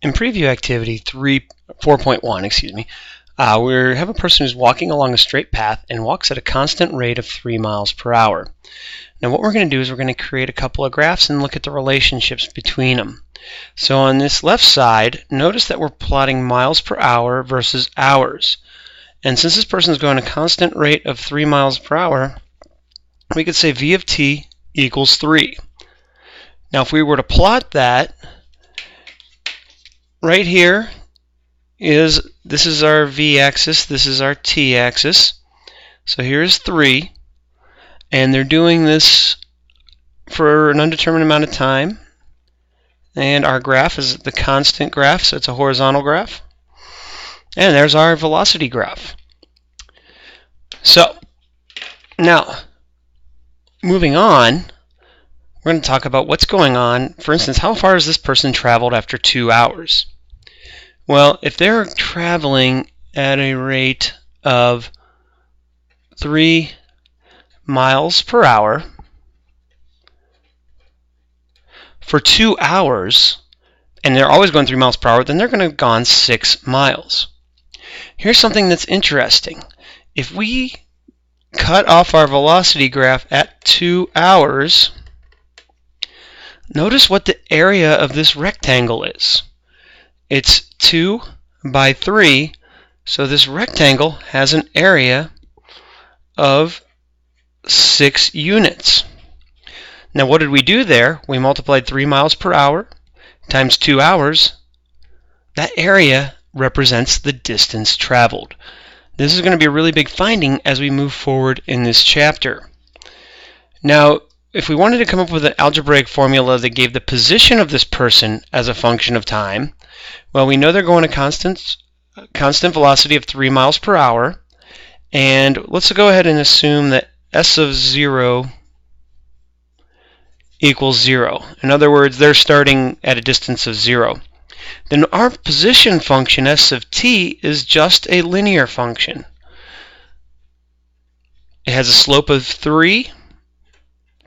In preview activity 4.1, we have a person who's walking along a straight path and walks at a constant rate of 3 miles per hour. Now what we're going to do is we're going to create a couple of graphs and look at the relationships between them. So on this left side, notice that we're plotting miles per hour versus hours. And since this person is going at a constant rate of 3 miles per hour, we could say v of t equals 3. Now if we were to plot that, right here this is our v-axis, this is our t-axis. So here's 3, and they're doing this for an undetermined amount of time. And our graph is the constant graph, so it's a horizontal graph. And there's our velocity graph. So now, moving on, we're going to talk about what's going on. For instance, how far has this person traveled after 2 hours? Well, if they're traveling at a rate of 3 miles per hour for 2 hours, and they're always going 3 miles per hour, then they're going to have gone 6 miles. Here's something that's interesting. If we cut off our velocity graph at 2 hours, notice what the area of this rectangle is. It's 2 by 3, so this rectangle has an area of 6 units. Now what did we do there? We multiplied 3 miles per hour times 2 hours. That area represents the distance traveled. This is going to be a really big finding as we move forward in this chapter. Now, if we wanted to come up with an algebraic formula that gave the position of this person as a function of time, well, we know they're going at a constant velocity of 3 miles per hour, and let's go ahead and assume that s of 0 equals 0. In other words, they're starting at a distance of 0. Then our position function, s of t, is just a linear function. It has a slope of 3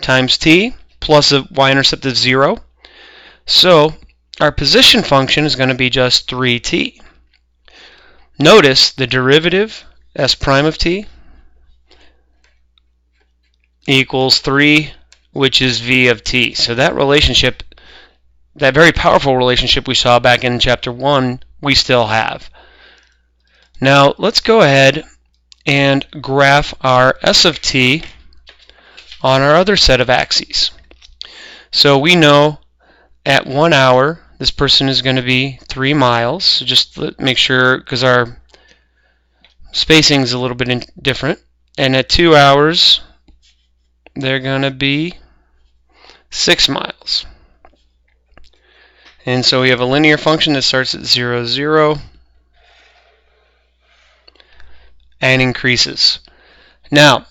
times t plus a y-intercept of 0. So our position function is going to be just 3t. Notice the derivative, s prime of t, equals 3, which is v of t. So that relationship, that very powerful relationship we saw back in chapter 1, we still have. Now let's go ahead and graph our s of t on our other set of axes. So we know at 1 hour this person is going to be 3 miles. So just make sure, because our spacing is a little bit different. And at 2 hours they're going to be 6 miles. And so we have a linear function that starts at 0, 0 and increases. Now,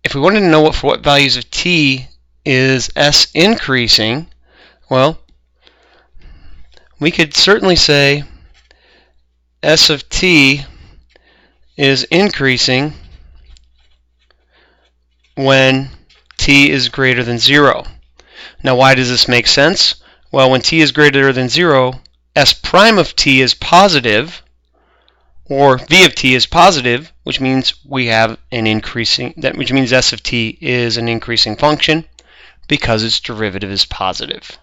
if we wanted to know for what values of t is s increasing, well, we could certainly say s of t is increasing when t is greater than 0. Now why does this make sense? Well, when t is greater than 0, s prime of t is positive, or v of t is positive, which means we have an increasing, which means s of t is an increasing function because its derivative is positive.